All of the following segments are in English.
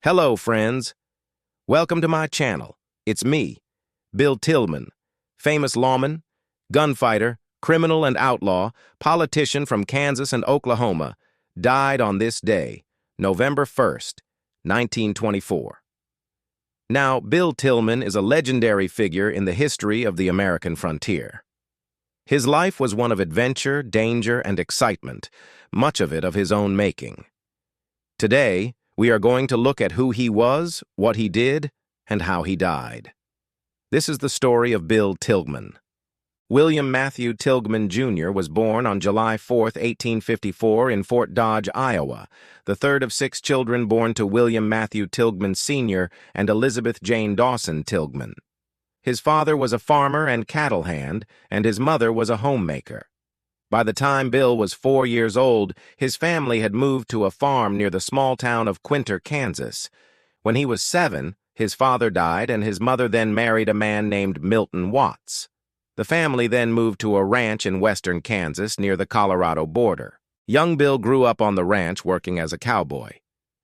Hello, friends. Welcome to my channel. It's me, Bill Tilghman, famous lawman, gunfighter, criminal and outlaw, politician from Kansas and Oklahoma, died on this day, November 1st, 1924. Now, Bill Tilghman is a legendary figure in the history of the American frontier. His life was one of adventure, danger, and excitement, much of it of his own making. Today, we are going to look at who he was, what he did, and how he died. This is the story of Bill Tilghman. William Matthew Tilghman Jr. was born on July 4, 1854 in Fort Dodge, Iowa, the third of 6 children born to William Matthew Tilghman Sr. and Elizabeth Jane Dawson Tilghman. His father was a farmer and cattle hand, and his mother was a homemaker. By the time Bill was 4 years old, his family had moved to a farm near the small town of Quinter, Kansas. When he was 7, his father died, and his mother then married a man named Milton Watts. The family then moved to a ranch in western Kansas near the Colorado border. Young Bill grew up on the ranch working as a cowboy.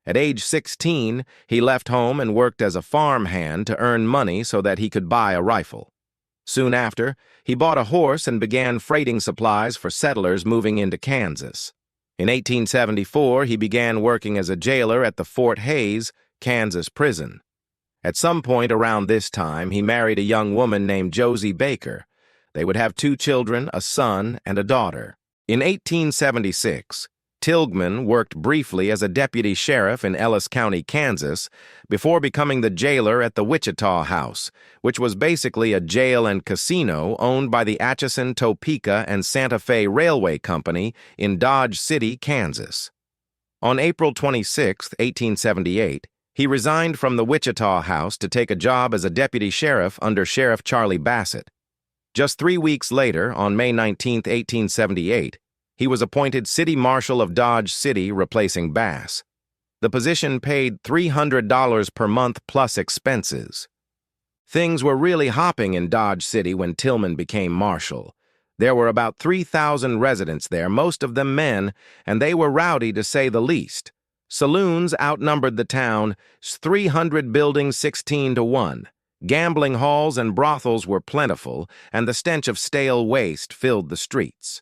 At age 16, he left home and worked as a farm hand to earn money so that he could buy a rifle. Soon after, he bought a horse and began freighting supplies for settlers moving into Kansas. In 1874, he began working as a jailer at the Fort Hays, Kansas prison. At some point around this time, he married a young woman named Josie Baker. They would have 2 children, a son and a daughter. In 1876, Tilghman worked briefly as a deputy sheriff in Ellis County, Kansas, before becoming the jailer at the Wichita House, which was basically a jail and casino owned by the Atchison, Topeka, and Santa Fe Railway Company in Dodge City, Kansas. On April 26, 1878, he resigned from the Wichita House to take a job as a deputy sheriff under Sheriff Charlie Bassett. Just 3 weeks later, on May 19, 1878, he was appointed city marshal of Dodge City, replacing Bass. The position paid $300 per month plus expenses. Things were really hopping in Dodge City when Tilghman became marshal. There were about 3,000 residents there, most of them men, and they were rowdy to say the least. Saloons outnumbered the town, 300 buildings 16-1. Gambling halls and brothels were plentiful, and the stench of stale waste filled the streets.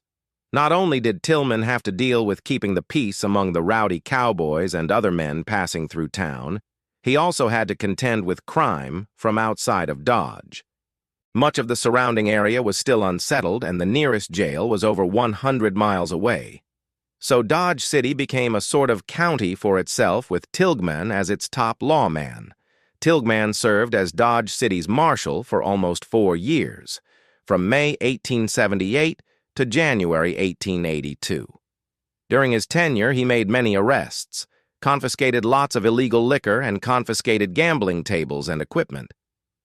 Not only did Tilghman have to deal with keeping the peace among the rowdy cowboys and other men passing through town, he also had to contend with crime from outside of Dodge. Much of the surrounding area was still unsettled, and the nearest jail was over 100 miles away. So Dodge City became a sort of county for itself, with Tilghman as its top lawman. Tilghman served as Dodge City's marshal for almost 4 years, from May 1878 to January 1882. During his tenure, he made many arrests, confiscated lots of illegal liquor, and confiscated gambling tables and equipment.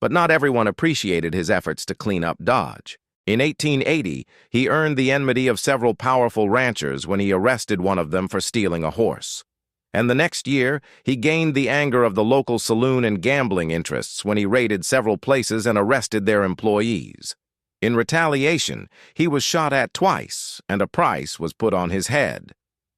But not everyone appreciated his efforts to clean up Dodge. In 1880, he earned the enmity of several powerful ranchers when he arrested one of them for stealing a horse. And the next year, he gained the anger of the local saloon and gambling interests when he raided several places and arrested their employees. In retaliation, he was shot at twice, and a price was put on his head.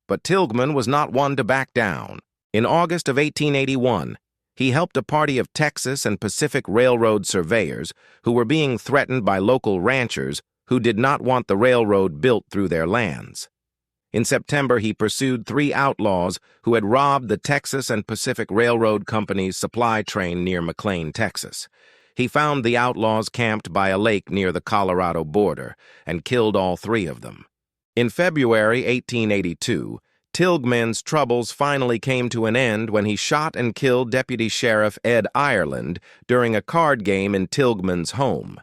But Tilghman was not one to back down. In August of 1881, he helped a party of Texas and Pacific Railroad surveyors who were being threatened by local ranchers who did not want the railroad built through their lands. In September, he pursued 3 outlaws who had robbed the Texas and Pacific Railroad Company's supply train near McLean, Texas. He found the outlaws camped by a lake near the Colorado border and killed all 3 of them. In February 1882, Tilghman's troubles finally came to an end when he shot and killed Deputy Sheriff Ed Ireland during a card game in Tilghman's home.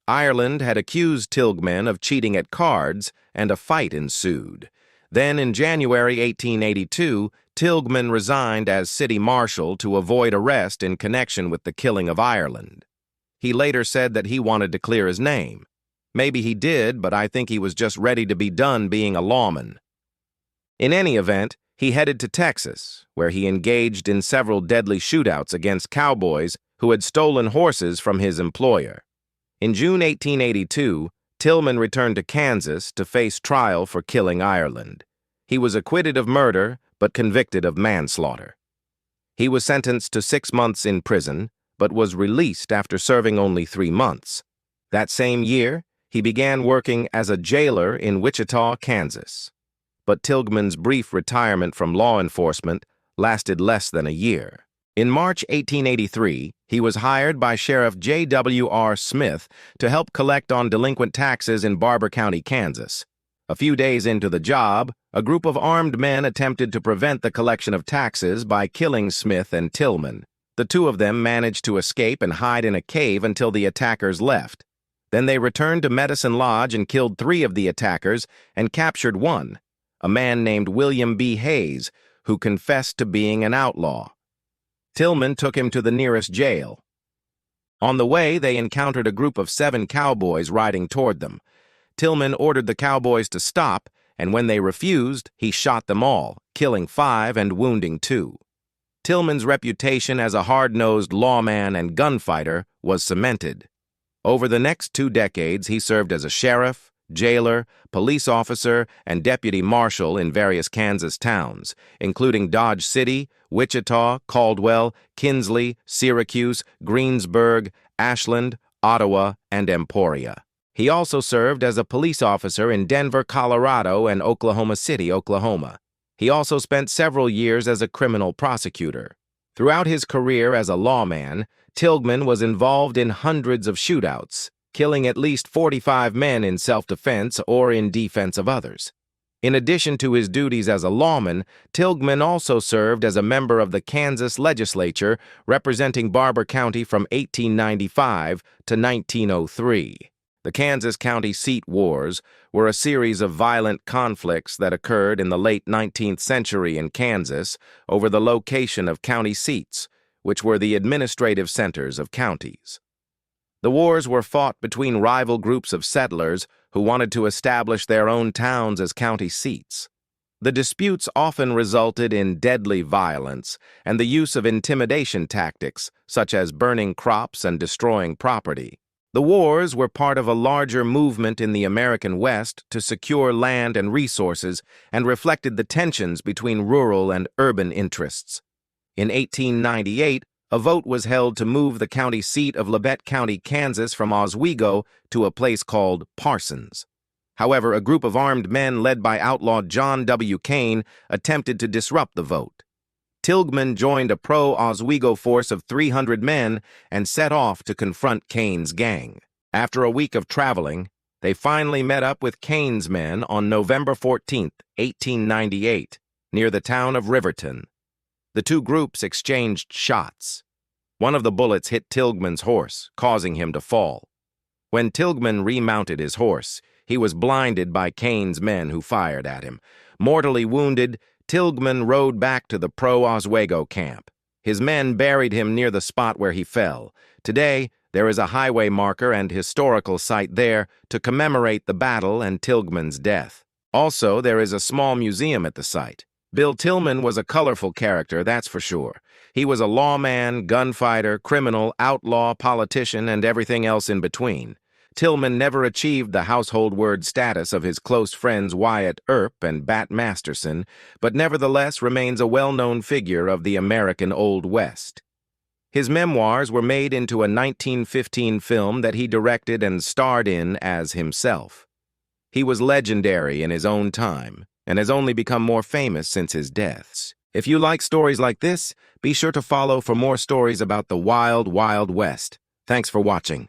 Ireland had accused Tilghman of cheating at cards, and a fight ensued. Then, in January 1882, Tilghman resigned as city marshal to avoid arrest in connection with the killing of Ireland. He later said that he wanted to clear his name. Maybe he did, but I think he was just ready to be done being a lawman. In any event, he headed to Texas, where he engaged in several deadly shootouts against cowboys who had stolen horses from his employer. In June 1882, Tilghman returned to Kansas to face trial for killing Ireland. He was acquitted of murder, but convicted of manslaughter. He was sentenced to 6 months in prison, but was released after serving only 3 months. That same year, he began working as a jailer in Wichita, Kansas. But Tilghman's brief retirement from law enforcement lasted less than a year. In March 1883, he was hired by Sheriff J.W.R. Smith to help collect on delinquent taxes in Barber County, Kansas. A few days into the job, a group of armed men attempted to prevent the collection of taxes by killing Smith and Tilghman. The two of them managed to escape and hide in a cave until the attackers left. Then they returned to Medicine Lodge and killed 3 of the attackers and captured one, a man named William B. Hayes, who confessed to being an outlaw. Tilghman took him to the nearest jail. On the way, they encountered a group of 7 cowboys riding toward them. Tilghman ordered the cowboys to stop, and when they refused, he shot them all, killing 5 and wounding 2. Tilghman's reputation as a hard-nosed lawman and gunfighter was cemented. Over the next 2 decades, he served as a sheriff, jailer, police officer, and deputy marshal in various Kansas towns, including Dodge City, Wichita, Caldwell, Kinsley, Syracuse, Greensburg, Ashland, Ottawa, and Emporia. He also served as a police officer in Denver, Colorado, and Oklahoma City, Oklahoma. He also spent several years as a criminal prosecutor. Throughout his career as a lawman, Tilghman was involved in hundreds of shootouts, killing at least 45 men in self-defense or in defense of others. In addition to his duties as a lawman, Tilghman also served as a member of the Kansas legislature, representing Barber County from 1895 to 1903. The Kansas County Seat Wars were a series of violent conflicts that occurred in the late 19th century in Kansas over the location of county seats, which were the administrative centers of counties. The wars were fought between rival groups of settlers who wanted to establish their own towns as county seats. The disputes often resulted in deadly violence and the use of intimidation tactics, such as burning crops and destroying property. The wars were part of a larger movement in the American West to secure land and resources and reflected the tensions between rural and urban interests. In 1898, a vote was held to move the county seat of Labette County, Kansas from Oswego to a place called Parsons. However, a group of armed men led by outlaw John W. Kane attempted to disrupt the vote. Tilghman joined a pro-Oswego force of 300 men and set off to confront Kane's gang. After a week of traveling, they finally met up with Kane's men on November 14, 1898, near the town of Riverton. The two groups exchanged shots. One of the bullets hit Tilghman's horse, causing him to fall. When Tilghman remounted his horse, he was blinded by Kane's men who fired at him. Mortally wounded, Tilghman rode back to the pro-Oswego camp. His men buried him near the spot where he fell. Today, there is a highway marker and historical site there to commemorate the battle and Tilghman's death. Also, there is a small museum at the site. Bill Tilghman was a colorful character, that's for sure. He was a lawman, gunfighter, criminal, outlaw, politician, and everything else in between. Tilghman never achieved the household word status of his close friends Wyatt Earp and Bat Masterson, but nevertheless remains a well-known figure of the American Old West. His memoirs were made into a 1915 film that he directed and starred in as himself. He was legendary in his own time, and has only become more famous since his deaths. If you like stories like this, be sure to follow for more stories about the Wild, Wild West. Thanks for watching.